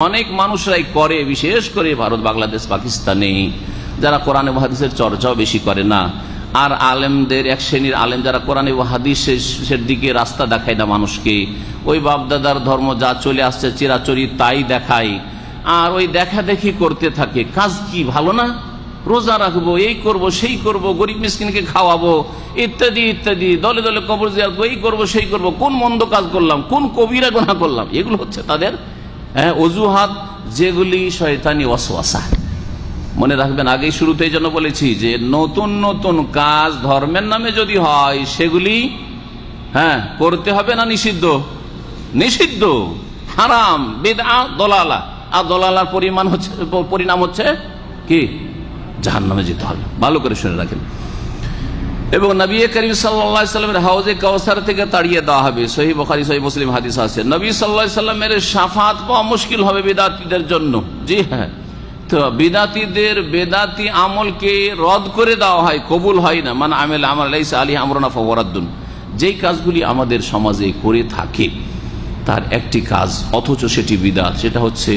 অনেক মানুষরাই করে, বিশেষ করে ভারত, বাংলাদেশ, পাকিস্তানে, যারা কোরআন ও হাদিসের চর্চাও বেশি করে না। আর আলেমদের এক শ্রেণীর আলেম যারা কোরআন ও হাদিসের দিকে রাস্তা দেখায় না মানুষকে, ওই বাপদাদার ধর্ম যা চলে আসছে চিরাচরি তাই দেখায়, আর ওই দেখা দেখি করতে থাকে। কাজ কি ভালো না? রোজা রাখবো, এই করব, সেই করব, গরিব মিসকিনকে খাওয়াবো, ইত্যাদি ইত্যাদি, দলে দলে কবর জিয়ারত, এই করব, সেই করব। কোন মন্দ কাজ করলাম, কোন কবিরা গুনাহ করলাম? এগুলো হচ্ছে তাদের অজুহাত, যেগুলি শয়তানি ওয়াসওয়াসা। মনে রাখবেন, আগেই শুরুতে এই জন্য বলেছি যে নতুন নতুন কাজ ধর্মের নামে যদি হয় সেগুলি করতে হবে না নিষিদ্ধ? নিষিদ্ধ, হারাম, বিদআ, দলালা। আর দলালার পরিণাম হচ্ছে কি? জাহান্নামে যেতে হবে। ভালো করে শুনে রাখেন। এবং নবী করিম সাল্লাল্লাহু আলাইহি সাল্লামের হাউজে কাউসার থেকে তাড়িয়ে দেওয়া হবে। সহিহ বুখারী, সহিহ মুসলিম হাদিস আছে। নবী সাল্লাল্লাহু আলাইহি সাল্লামের শাফাআত পাওয়া মুশকিল হবে বিদআতীদের জন্য। জি হ্যাঁ, তো বিদআতীদের বেদাতি আমলকে রদ করে দেওয়া হয়, কবুল হয় না। মান আমিলা আমালান লাইসা আলাইহি আমরুনা ফাহুয়া রাদ্দুন। যেই কাজগুলি আমাদের সমাজে করে থাকে তার একটি কাজ, অথচ সেটি বিদআত, সেটা হচ্ছে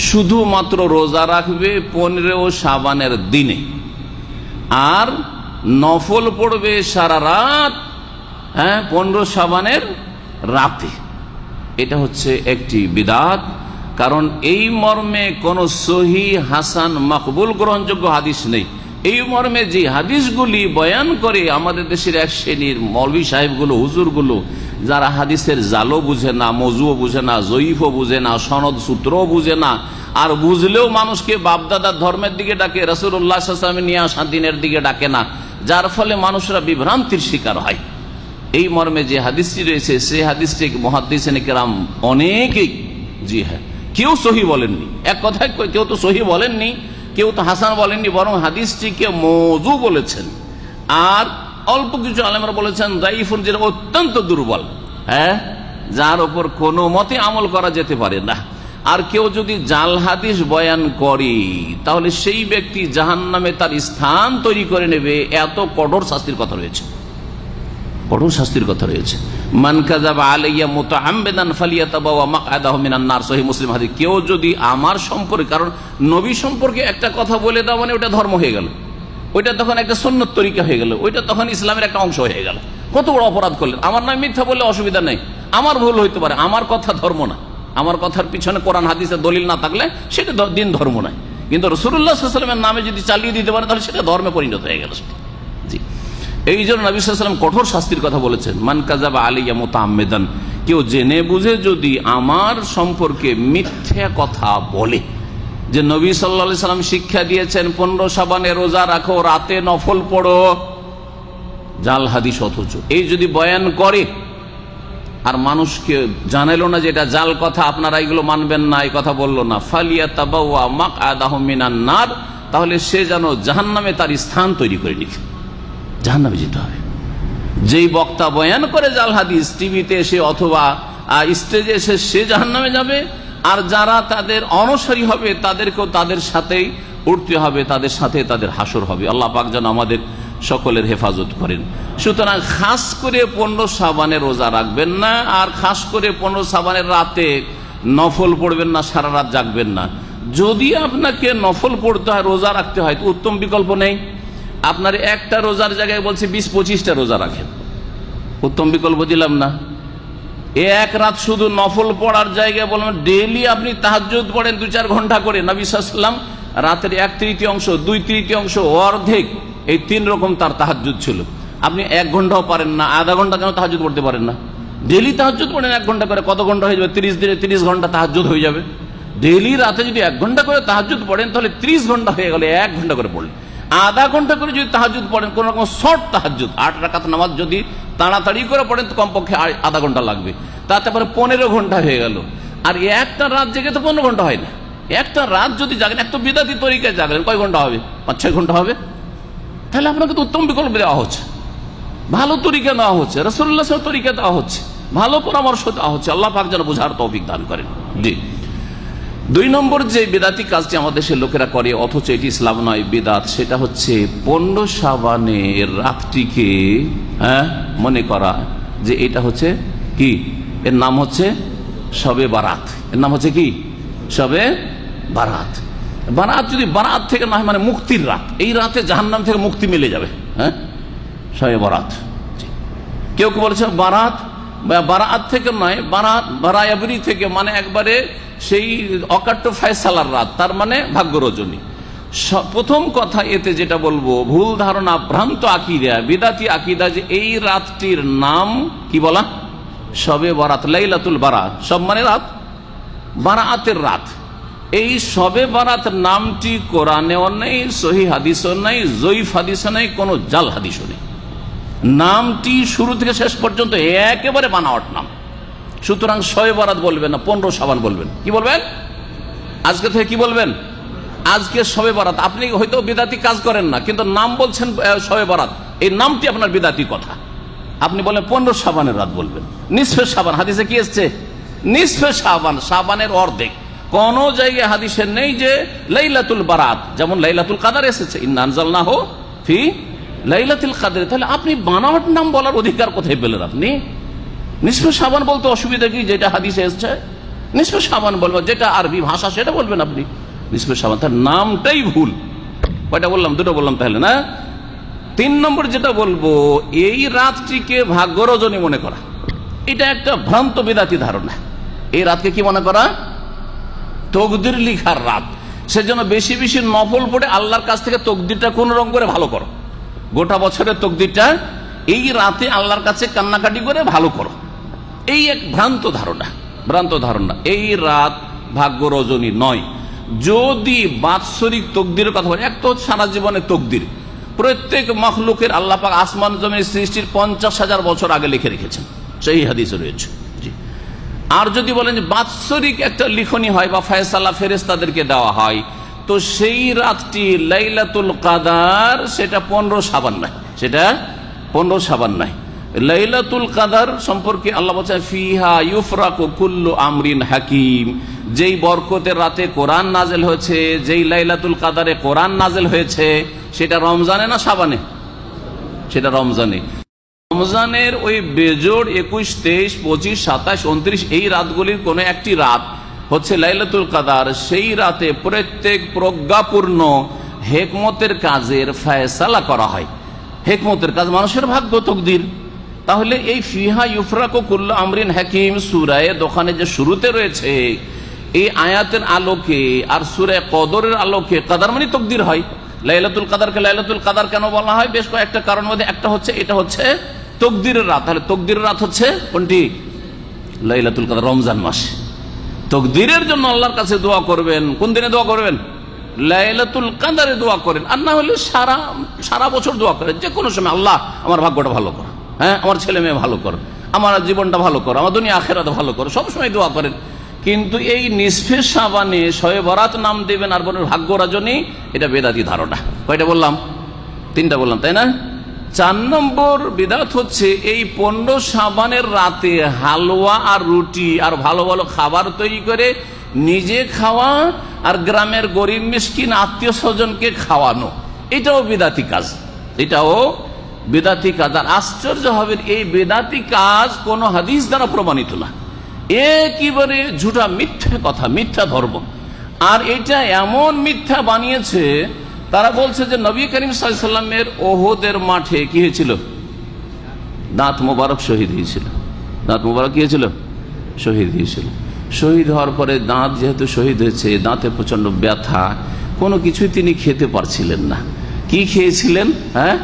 শুধুমাত্র রোজা রাখবে 15 শাবানের দিনে, আর নফল পড়বে সারা রাত 15 শাবানের রাতে। এটা হচ্ছে একটি বিদআত। কারণ এই মর্মে কোন সহিহ, হাসান, মাকবুল, গ্রহণযোগ্য হাদিস নেই। এই মর্মে যে হাদিসগুলি বয়ান করে আমাদের দেশের এক শ্রেণীর মৌলভী সাহেবগুলো, হুজুরগুলো, যারা হাদিসের জালও বুঝে না, মজুও বুঝে না, জয়ীফও বুঝে না, সনদ সূত্রও বুঝে না, আর বুঝলেও মানুষকে বাপদাদার ধর্মের দিকে ডাকে, রাসূলুল্লাহ সাল্লাল্লাহু আলাইহি ওয়াসাল্লামের নিয়ে আসা দিনের দিকে ডাকে না, যার ফলে মানুষরা বিভ্রান্তির শিকার হয়। এই মর্মে যে হাদিসটি রয়েছে সেই হাদিসটি মুহাদ্দিসিনে কেরাম অনেকেই, জি হ্যাঁ, কেউ সহি বলেননি। এক কথায় কেউ তো সহি বলেননি, কেউ তো হাসান বলেননি, বরং হাদিসটিকে মওযু বলেছেন। আর অল্প কিছু আলেমরা বলেছেন দাইফুন, যেটা অত্যন্ত দুর্বল, যার উপর কোনো মতে আমল করা যেতে পারে না। আর কেউ যদি জাল হাদিস বয়ান করে তাহলে সেই ব্যক্তি জাহান্নামে তার স্থান তৈরি করে নেবে। এত কঠোর শাস্তির কথা রয়েছে, কঠোর শাস্তির কথা রয়েছে। মান কাযাবা আলাইয়া মুতাআম্মিদান ফালিয়াতাবাওয়া মাকআদাহু মিনান নার, সহিহ মুসলিম হাদিস। কেউ যদি আমার সম্পর্কে, কারণ নবী সম্পর্কে একটা কথা বলে দাও মানে ওটা ধর্ম হয়ে গেল, ওইটা তখন একটা সুন্নত তরিকা হয়ে গেল, ওইটা তখন ইসলামের একটা অংশ হয়ে গেল। কত বড় অপরাধ করলেন! আমার নামে মিথ্যা বললে অসুবিধা নেই, আমার ভুল হইতে পারে, আমার কথা ধর্ম না। আমার কথার পিছনে কোরআন হাদিসের দলিল না থাকলে সেটা দিন ধর্ম নয়। কিন্তু রাসূলুল্লাহ সাল্লাল্লাহু আলাইহি ওয়াসাল্লামের নামে যদি চালিয়ে দিতে পারে তাহলে সেটা ধর্মে পরিণত হয়ে গেল। জি, এই জন্য নবী সাল্লাল্লাহু আলাইহি ওয়াসাল্লাম কঠোর শাস্তির কথা বলেছেন। মান কাযাবা আলাইয়া মুতাআম্মিদান, কেউ জেনে বুঝে যদি আমার সম্পর্কে মিথ্যা কথা বলে, যে নবী সাল্লাল্লাহু আলাইহি ওয়াসাল্লাম শিক্ষা দিয়েছেন 15 শাবানে রোজা রাখো, রাতে নফল পড়ো, জাল হাদিস, অথচ এই যদি বয়ান করে আর মানুষকে জানাইলো না যে এটা জাল কথা, আপনারা এগুলো মানবেন না, এই কথা বললো না, ফালিয়াতাবাওয়া মাকআদাহু মিনান নার, তাহলে সে যেন জাহান্নামে তার স্থান তৈরি করে নিবে, জাহান্নামে যেতে হবে। যেই বক্তা বয়ান করে জাল হাদিস টিভিতে এসে অথবা স্টেজে এসে, সে জাহান্নামে যাবে। আর যারা তাদের অনুসারী হবে তাদেরকেও তাদের সাথেই উঠতে হবে, তাদের সাথে তাদের হাসর হবে। আল্লাহ পাক যেন আমাদের সকলের হেফাজত করেন। সুতরাং খাস করে 15 শাবানের রোজা রাখবেন না, আর খাস করে 15 শাবানের রাতে নফল পড়বেন না, সারা রাত জাগবেন না। যদি আপনাকে নফল পড়তে হয়, রোজা রাখতে হয়, তো উত্তম বিকল্প নেই। আপনার একটা রোজার জায়গায় বলছে 20-25টা রোজা রাখেন, উত্তম বিকল্প দিলাম না। এক রাত শুধু নফল পড়ার জায়গায় বললাম ডেইলি আপনি তাহাজ্জুদ পড়েন 2-4 ঘন্টা করে। নবী সাল্লাল্লাহু আলাইহি ওয়াসাল্লাম রাতের 1/3 2/3 অর্ধেক, এই 3 রকম তার তাহাজ্জুদ ছিল। আপনি 1 ঘন্টাও পারেন না, আধা ঘন্টা কেন তাহাজ্জুদ পড়তে পারেন না? ডেইলি তাহাজ্জুদ পড়েন 1 ঘন্টা করে, কত ঘন্টা হয়ে যাবে? 30 দিনে 30 ঘন্টা তাহাজ্জুদ হয়ে যাবে। ডেইলি রাতে যদি 1 ঘন্টা করে তাহাজ্জুদ পড়েন তাহলে 30 ঘন্টা হয়ে গেল। 1 ঘন্টা করে পড়লেন, আধা ঘন্টা করে যদি তাহাজ্জুদ পড়েন, কোন রকম শর্ট তাহাজ্জুদ, 8 রাকাত নামাজ যদি তাড়াতাড়ি করে পড়েন তো কমপক্ষে আধা ঘন্টা লাগবে, তাতে পরে 15 ঘন্টা হয়ে গেল। আর একটা রাত জেগে তো 15 ঘন্টা হয় না। একটা রাত যদি জাগেন, এক তো বিদাতি তরিকায় জাগলেন, কয় ঘন্টা হবে? 5-6 ঘন্টা হবে। তাহলে আপনাকে তো উত্তম বিকল্প দেওয়া হচ্ছে, ভালো তরিকা দেওয়া হচ্ছে, রাসূলুল্লাহ সাল্লাল্লাহু আলাইহি ওয়াসাল্লাম তরিকা দেওয়া হচ্ছে, ভালো পরামর্শ দেওয়া হচ্ছে। আল্লাহ পাক যেন বোঝার তৌফিক দান করেন। জি, 2 নম্বর যে বিদাতি কাজটি আমাদের দেশের লোকেরা করে, অথচ এটি ইসলাম নয়, বিদাত, সেটা হচ্ছে 15 শাবানের রাতটিকে মনে করা যে এটা হচ্ছে কি, এর নাম হচ্ছে শবে বারাত, এর নাম হচ্ছে কি শবে বারাত। বারাত যদি বারাত থেকে না হয় মানে মুক্তির রাত, এই রাতে জাহান্নাম থেকে মুক্তি মিলে যাবে। হ্যাঁ, শবে বারাত। কেউ কেউ বলেছে বারাত বারাত থেকে নয়, বারাত বারায়াবরি থেকে, মানে একবারে সেই অকাট্য ফয়সালার রাত, তার মানে ভাগ্য রজনী। প্রথম কথা এতে যেটা বলবো, ভুল ধারণা, ভ্রান্ত আকিদা, বিদাতি আকিদা, যে এই রাতটির নাম কি বলা, শবে বারাত, লাইলাতুল বারাত। সব মানে রাত, বারাতের রাত। এই শবে বারাত নামটি কোরআনেও নেই, সহিহ হাদিসও নেই, জয়ীফ হাদিসও নেই, কোন জাল হাদিসও নেই। নামটি শুরু থেকে শেষ পর্যন্ত একেবারে বানাওয়াট নাম। সুতরাং শবে বারাত বলবেন না, 15 শাবান বলবেন। কি বলবেন? আজকে থেকে কি বলবেন? আজকে শবে বারাত। আপনি হয়তো বিদাতি কাজ করেন না, কিন্তু নাম বলছেন শবে বারাত, এই নামটি আপনার বিদাতি কথা। আপনি বলেন 15 শাবানের রাত বলবেন, নিসফে শাবান। হাদিসে কি এসছে? নিসফে শাবান, শাবানের অর্ধেক। কোন জায়গায় হাদিসে নেই যে লাইলাতুল বারাত, যেমন লাইলাতুল কাদার এসেছে, ইন্না আনজালনাহু ফি লাইলাতুল কাদর। তাহলে আপনি বানাওয়াট নাম বলার অধিকার কোথায় পেলেন? আপনি নিসফে শাবান বলতে অসুবিধা কি? যেটা হাদিসে এসেছে নিসফে শাবান বলবেন, যেটা আরবি ভাষা সেটা বলবেন আপনি নিসফে শাবান। তার নামটাই ভুল। কয়টা বললাম? দুটো বললাম তাহলে না। 3 নম্বর যেটা বলবো, এই রাতটিকে ভাগ্য রজনী মনে করা, এটা একটা ভ্রান্ত বিদাতি ধারণা। এই রাতকে কি মনে করা? তকদির লিখার রাত। সেজন্য বেশি বেশি নফল পড়ে আল্লাহর কাছ থেকে তকদিরটা কোন রকম করে ভালো করো। গোটা বছরের তকদিরটা এই রাতে আল্লাহর কাছে কান্নাকাটি করে ভালো করো। এই এক ভ্রান্ত ধারণা, ভ্রান্ত ধারণা। এই রাত ভাগ্য রজনী নয়। যদি বাৎসরিক তকদিরের কথা বলে, এক তো সারা জীবনের তকদির, প্রত্যেক মখলুকের আল্লাহ পাক আসমান জমিন সৃষ্টির 50,000 বছর আগে লিখে রেখেছেন, সেই হাদিসে রয়েছে। আর যদি বলেন যে বাৎসরিক একটা লিখনি হয় বা ফয়সালা ফেরেশতাদেরকে দেওয়া হয়, তো সেই রাতটি লাইলাতুল কাদার, সেটা 15 শাবান নয়, সেটা 15 শাবান নয়। লাইলাতুল কাদার সম্পর্কে আল্লাহ বলছেন ফিহা ইউফরাকু কুল্লু আমরিন হাকিম। যেই বরকতের রাতে কোরআন নাজেল হয়েছে, যেই লাইলাতুল কাদারে কোরআন নাজেল হয়েছে, সেটা রমজানে না শাবানে? সেটা রমজানে। রমজানের ওই বেজোড় 21, 23, 25, 27, 29 এই রাতগুলির কোন একটি রাত হচ্ছে লাইলাতুল কাদার। সেই রাতে প্রত্যেক প্রজ্ঞাপূর্ণ হেকমতের কাজের ফয়সালা করা হয়। হেকমতের কাজ মানুষের ভাগ্য, তকদির। তাহলে এই ফিহা ইউফরাকু কুল্লু আমরিন হাকিম সূরা দোকানে যে শুরুতে রয়েছে, এই আয়াতের আলোকে আর সূরা কদরের আলোকে, কাদার মানে তকদির হয়। লাইলাতুল কাদারকে লাইলাতুল কাদার কেন বলা হয়? বেশ কয়েকটা কারণের মধ্যে একটা হচ্ছে, এটা হচ্ছে তকদিরের রাত। তাহলে তকদিরের রাত হচ্ছে কোনটি? লাইলাতুল কাদার, রমজান মাসে। তকদিরের জন্য আল্লাহর কাছে দোয়া করবেন। কোন দিনে দোয়া করবেন? লাইলাতুল কাদারে দোয়া করেন। আর না হলে সারা বছর দোয়া করেন, যে কোনো সময়, আল্লাহ আমার ভাগ্যটা ভালো করো, হ্যাঁ আমার ছেলে মেয়ে ভালো করো, আমার জীবনটা ভালো করো, আমার দুনিয়া আখিরাত ভালো করো, সবসময় দোয়া করেন। কিন্তু এই নিসফে শাবানে শবে বারাত নাম দেবেন আর বলেন ভাগ্য রজনী, এটা বেদাতি ধারণা। কয়টা বললাম? 3টা বললাম, তাই না? 4 নম্বর বিদাত হচ্ছে এই 15 শাবানের রাতে হালুয়া আর রুটি আর ভালো ভালো খাবার তৈরি করে নিজে খাওয়া আর গ্রামের গরিব মিসকিন আত্মীয় স্বজনকে খাওয়ানো। এটাও বিদাতি কাজ, এটাও বেদাতি কাজ। আর আশ্চর্য হবে, এই বেদাতি কাজ কোন হাদিস দ্বারা প্রমাণিত না, একেবারে ঝুঠা মিথ্যা কথা, মিথ্যা ধর্ম। আর এটা এমন মিথ্যা বানিয়েছে, তারা বলছে যে নবী করিম সাল্লাল্লাহু আলাইহি ওয়াসাল্লামের ওহদের মাঠে কি হয়েছিল? দাঁত মোবারক শহীদ হয়েছিল। দাঁত মোবারক কি হয়েছিল? শহীদ হয়েছিল। শহীদ হওয়ার পরে দাঁত যেহেতু শহীদ হয়েছে, দাঁতে প্রচন্ড ব্যথা, কোনো কিছুই তিনি খেতে পারছিলেন না। কি খেয়েছিলেন? হ্যাঁ,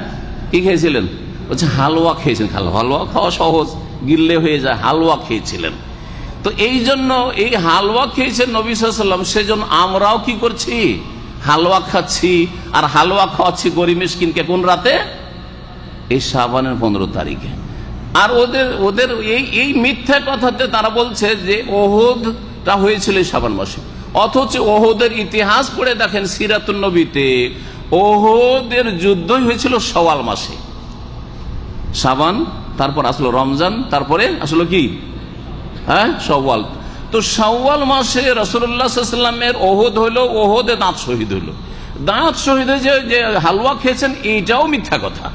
কি খেয়েছিলেন? বলছে হালুয়া খেয়েছেন। হালুয়া খাওয়া সহজ, গিললে হয়ে যায়, হালুয়া খেয়েছিলেন। তো এই জন্য এই হালুয়া খেয়েছেন নবী সাল্লাল্লাহু আলাইহি ওয়াসাল্লাম, সেজন্য আমরাও কি করছি? হালুয়া খাচ্ছি। আর হালুয়া খাওয়াচ্ছি গরিব মিসকিনকে কোন রাতে? এই শাবানের 15 তারিখে। আর ওদের এই মিথ্যা কথাতে তারা বলছে যে ওহদটা হয়েছিল শাবান মাসে, অথচ ওহদের ইতিহাস পড়ে দেখেন সিরাতুন নবীতে, ওহদের যুদ্ধই হয়েছিল শাওয়াল মাসে। শাবান, তারপর আসলো রমজান, তারপরে আসলো কি? হ্যাঁ, শাওয়াল। তো শাওয়াল মাসে রাসূলুল্লাহ সাল্লাল্লাহু আলাইহি ওয়াসাল্লামের ওহদ হলো, ওহদে দাঁত শহীদ হলো। দাঁত শহীদ হয়ে যে হালুয়া খেয়েছেন, এইটাও মিথ্যা কথা।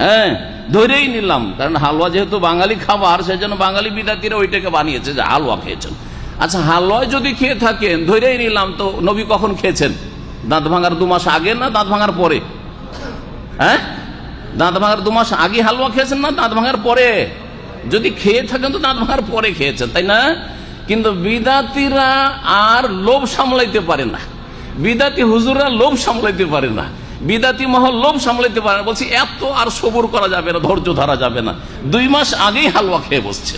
হ্যাঁ, ধরেই নিলাম, কারণ হালুয়া যেহেতু বাঙালি খাবার, সেজন্য বাঙালি বিদাতিরা ওইটাকে বানিয়েছে যে হালুয়া খেয়েছেন। আচ্ছা, হালুয়া যদি খেয়ে থাকেন ধরেই নিলাম, তো নবী কখন খেয়েছেন? দাঁত ভাঙার 2 মাস আগে না দাঁত ভাঙার পরে? হ্যাঁ, দাঁত ভাঙার 2 মাস আগে হালুয়া খেয়েছেন না দাঁত ভাঙার পরে? যদি খেয়ে থাকেন তো দাঁত ভাঙার পরে খেয়েছেন, তাই না? কিন্তু বিদাতিরা আর লোভ সামলাইতে পারে না, বিদাতি হুজুররা লোভ সামলাইতে পারে না, বিদাতি মহল লোভ সামলাইতে পারে না। বলছি এত আর সবর করা যাবে না, ধৈর্য ধরা যাবে না। 2 মাস আগেই হালুয়া খেয়ে বসছে,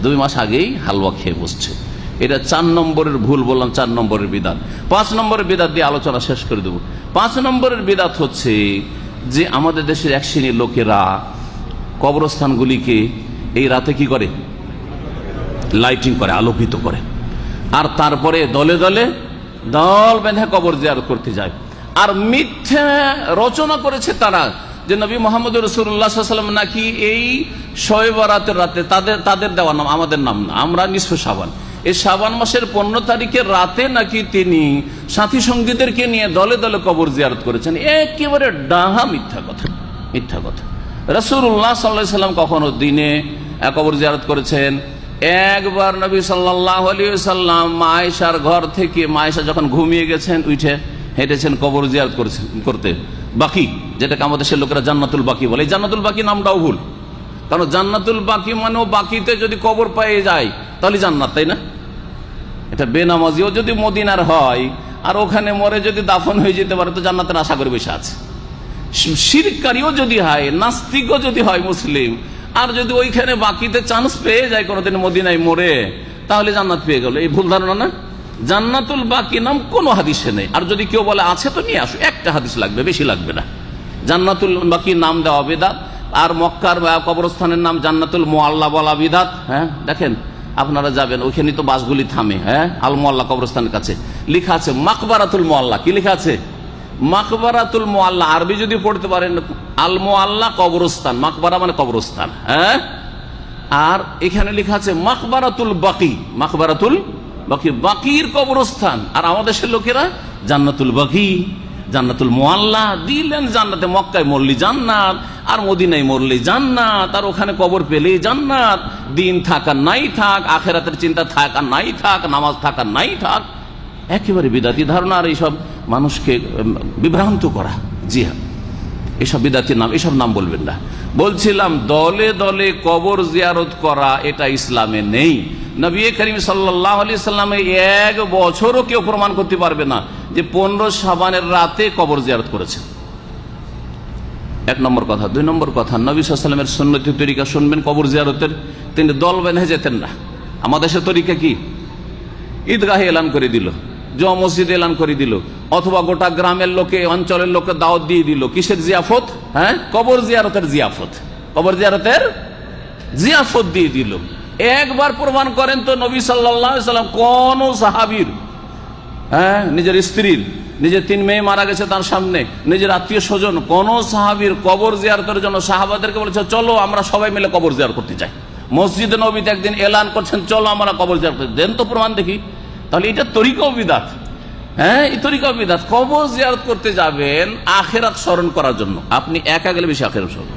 2 মাস আগেই হালুয়া খেয়ে বসছে। এটা 4 নম্বরের ভুল বললাম, 4 নম্বরের বিদাত। 5 নম্বরের বিদাত দিয়ে আলোচনা শেষ করে দেব। 5 নম্বরের বিদাত হচ্ছে যে আমাদের দেশের এক শ্রেণীর লোকেরা কবরস্থানগুলিকে এই রাতে কি করে? লাইটিং করে, আলোকিত করে, আর তারপরে দলে দলে দল বেঁধে কবর জিয়ারত করতে যায়। আর মিথ্যা রচনা করেছে তারা যে নবী মোহাম্মদ রাসূলুল্লাহ সাল্লাল্লাহু আলাইহি ওয়াসাল্লাম নাকি এই শবে বরাতের রাতে, তাদের দেওয়া নাম, আমাদের নাম না, আমরা নিসফে শাবান, এই শাবান মাসের 15 তারিখের রাতে নাকি তিনি সাথী সঙ্গীদেরকে নিয়ে দলে দলে কবর জিয়ারত করেছেন। একেবারে ডাহা মিথ্যা কথা, মিথ্যা কথা। রাসূলুল্লাহ সাল্লাল্লাহু আলাইহি ওয়াসাল্লাম কখনো দিনে কবর জিয়ারত করেছেন? একবার নবী সাল্লাল্লাহু আলাইহি ওয়াসাল্লাম আয়েশার ঘর থেকে, আয়েশা যখন ঘুমিয়ে গেছেন, উঠে হেঁটেছেন কবর জিয়ারত করতে বাকি, যেটাকে আমাদের দেশের লোকেরা জান্নাতুল বাকি বলে। এই জান্নাতুল বাকি নামটাও ভুল, কারণ জান্নাতুল বাকি মানে বাকিতে যদি কবর পেয়ে যায় তাহলে জান্নাত, তাই না? এটা বেনামাজিও যদি মদিনার হয় আর ওখানে মরে যদি দাফন হয়ে যেতে পারে তো জান্নাতের আশা করে বসে আছে। শিরকারীও যদি হয়, নাস্তিকও যদি হয় মুসলিম, আর যদি ওইখানে বাকিতে চান্স পেয়ে যায় কোনোদিন মদিনায় মরে, তাহলে জান্নাত পেয়ে গেল। এই ভুল ধারণা না? জান্নাতুল বাকি নাম কোনো হাদিসে নেই। আর যদি কেউ বলে আছে তো নিয়ে আসো, একটা হাদিস লাগবে, বেশি লাগবে না। জান্নাতুল বাকি নাম দেওয়া বিদাত। আর মক্কার কবরস্থানের নাম জান্নাতুল মুআল্লা বলা বিদাত। হ্যাঁ, দেখেন আপনারা যাবেন, ওইখানে তো বাসগুলি থামে। হ্যাঁ, আল মুআল্লা কবরস্থানের কাছে লেখা আছে মাকবারাতুল মুআল্লা। কি লেখা আছে? মাকবারাতুল মুআল্লা। আরবি যদি পড়তে পারেন, আল মুআল্লা কবরস্থান, মাকবারা মানে কবরস্থান। হ্যাঁ, আর এখানে লেখা আছে মাকবারাতুল বাকি, মাকবারাতুল বাকি, বাকির কবরস্থান। আর আমাদের দেশের লোকেরা জান্নাতুল বাকি, জান্নাতুল মুআল্লা দিলেন। জান্নাতে মক্কায় মরলি জান্নাত, আর মদিনায় মরলি জান্নাত, আর ওখানে কবর পেলে জান্নাত। দিন থাক আর নাই থাক, আখেরাতের চিন্তা থাক আর নাই থাক, নামাজ থাক আর নাই থাক, একেবারে বিদাতি ধারণা। আর এইসব মানুষকে বিভ্রান্ত করা। জি হ্যাঁ, এসব বিদাতির নাম, এসব নাম বলবেন না। বলছিলাম দলে দলে কবর জিয়ারত করা এটা ইসলামে নেই। নবী করিম সাল্লাল্লাহু আলাইহি সাল্লাম 1 বছরও কেউ প্রমাণ করতে পারবে না যে 15 শাবানের রাতে কবর জিয়ারত করেছেন। 1 নম্বর কথা। 2 নম্বর কথা, নবী সাল্লাল্লাহু আলাইহি ওয়াসাল্লামের সুন্নতি তরিকা শুনবেন কবর জিয়ারতের, তিনি দল বেঁধে যেতেন না। আমাদের দেশের তরিকা কি? ঈদগাহে এলান করে দিল, জমা মসজিদে এলান করে দিল, অথবা গোটা গ্রামের লোকে, অঞ্চলের লোকে দাওয়াত দিয়ে দিল। কিসের জিয়াফত? হ্যাঁ, কবর জিয়ারতের জিয়াফত, কবর জিয়ারতের জিয়াফত দিয়ে দিল। একবার প্রমাণ করেন তো নবী সাল্লাল্লাহু আলাইহি ওয়াসাল্লাম কোন সাহাবীর, হ্যাঁ, নিজের স্ত্রীর, নিজের 3 মেয়ে মারা গেছে তার সামনে, নিজের আত্মীয় স্বজন, কোন সাহাবীর কবর জিয়ারতের জন্য সাহাবাদেরকে বলেছে চলো আমরা সবাই মিলে কবর জিয়ারত করতে যাই। মসজিদে নবীতে একদিন এলান করছেন চলো আমরা কবর জিয়ারত করতে, দেন তো প্রমাণ দেখি। তাহলে এটা তরিকাও বিদাত। হ্যাঁ, এই তরিকাও বিদাত। কবর জিয়ারত করতে যাবেন আখিরাত স্মরণ করার জন্য। আপনি একা গেলে বেশি আখিরাত স্মরণ,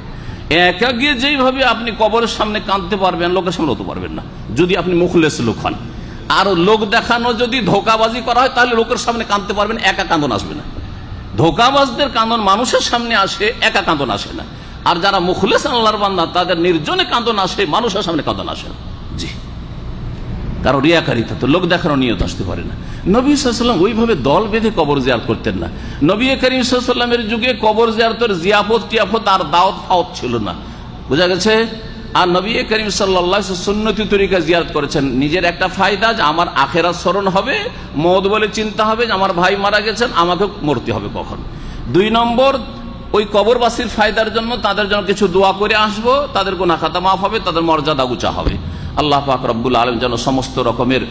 একা গিয়ে যেইভাবে আপনি কবরের সামনে কাঁদতে পারবেন, লোকের সামনে হতে পারবেন না, যদি আপনি মুখলেস লোক হন। আর লোক দেখানো যদি ধোকাবাজি করা হয় তাহলে লোকের সামনে কাঁদতে পারবেন, একা কাঁদন আসবে না। ধোকাবাজদের কাঁদন মানুষের সামনে আসে, একা কাঁদন আসে না। আর যারা মুখলেস আল্লাহর বান্দা তাদের নির্জনে কাঁদন আসে, মানুষের সামনে কাঁদন আসে না। জি, কারণ রিয়াকারিতা তো লোক দেখানো নিয়ত আসতে পারে না। নবী সাল্লাল্লাহু আলাইহি ওয়াসাল্লাম ওইভাবে দল বেঁধে কবর জিয়ারত করতেন না। নবী করিম সাল্লাল্লাহু আলাইহি ওয়াসাল্লামের যুগে কবর জিয়ারতের জিয়াফত টিয়াফত আর দাওয়াত ফাওয়াত ছিল না, বোঝা গেছে। আর নবী করিম সাল্লাল্লাহু আলাইহি ওয়াসাল্লাম সুন্নতি তরিকা জিয়ারত করেছেন। নিজের একটা ফায়দা যে আমার আখিরাত স্মরণ হবে, মওত বলে চিন্তা হবে যে আমার ভাই মারা গেছেন, আমাকে মরতে হবে কখন। 2 নম্বর, ওই কবরবাসীর ফায়দার জন্য তাদের জন্য কিছু দোয়া করে আসবো, তাদের গুনাহ খাতা মাফ হবে, তাদের মর্যাদা উঁচা হবে। আল্লাহ পাক রব্বুল আলামিন যেন সমস্ত রকমের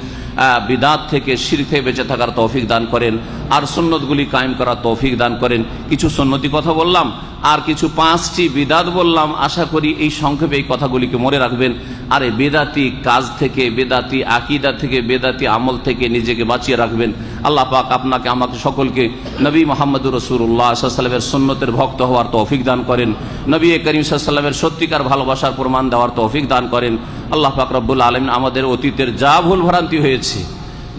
বিদাত থেকে, শিরক থেকে বেঁচে থাকার তৌফিক দান করেন, আর সুন্নতগুলি কায়েম করার তৌফিক দান করেন। কিছু সুন্নতি কথা বললাম, আর কিছু 5টি বিদাত বললাম। আশা করি এই সংক্ষেপে এই কথাগুলিকে মনে রাখবেন। আর এই বেদাতি কাজ থেকে, বেদাতি আকীদা থেকে, বেদাতি আমল থেকে নিজেকে বাঁচিয়ে রাখবেন। আল্লাহ পাক আপনাকে আমাকে সকলকে নবী মুহাম্মদুর রাসূলুল্লাহ সাল্লাল্লাহু আলাইহি ওয়াসাল্লামের সুন্নতের ভক্ত হওয়ার তৌফিক দান করেন। নবী করিম সাল্লাল্লাহু আলাইহি ওয়াসাল্লামের সত্যিকার ভালোবাসার প্রমাণ দেওয়ার তৌফিক দান করেন। আল্লাহ পাক রব্বুল আলামিন আমাদের অতীতের যা ভুল ভ্রান্তি হয়েছে,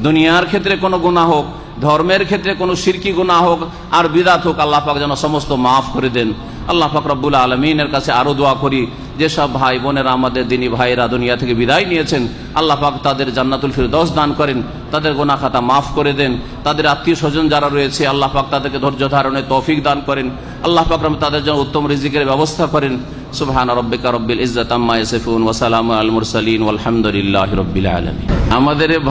দুনিয়ার ক্ষেত্রে কোনো গুনাহ হোক, ধর্মের ক্ষেত্রে কোনো শিরকি গুনাহ হোক আর বিদআত হোক, আল্লাহ পাক যেন সমস্ত মাফ করে দেন। আল্লাহ পাক রব্বুল আলামিনের কাছে আরো দোয়া করি, যেসব ভাই বোনেরা আমাদের দিনী ভাইরা দুনিয়া থেকে বিদায় নিয়েছেন, আল্লাহ পাক তাদের জান্নাতুল ফিরদৌস দান করেন, তাদের গুনাহ খাতা মাফ করে দেন। তাদের আত্মীয় স্বজন যারা রয়েছে, আল্লাহ পাক তাদেরকে ধৈর্য ধারণের তৌফিক দান করেন। আল্লাহ পাক তাদের জন্য উত্তম রিজিকের ব্যবস্থা করেন। সুবহান রাব্বিকা রব্বিল ইজ্জাতি আম্মা ইয়াসিফুন ওয়া সালামুন আলাল মুরসালিন ওয়ালহামদুলিল্লাহি রাব্বিল আলামিন। আমাদের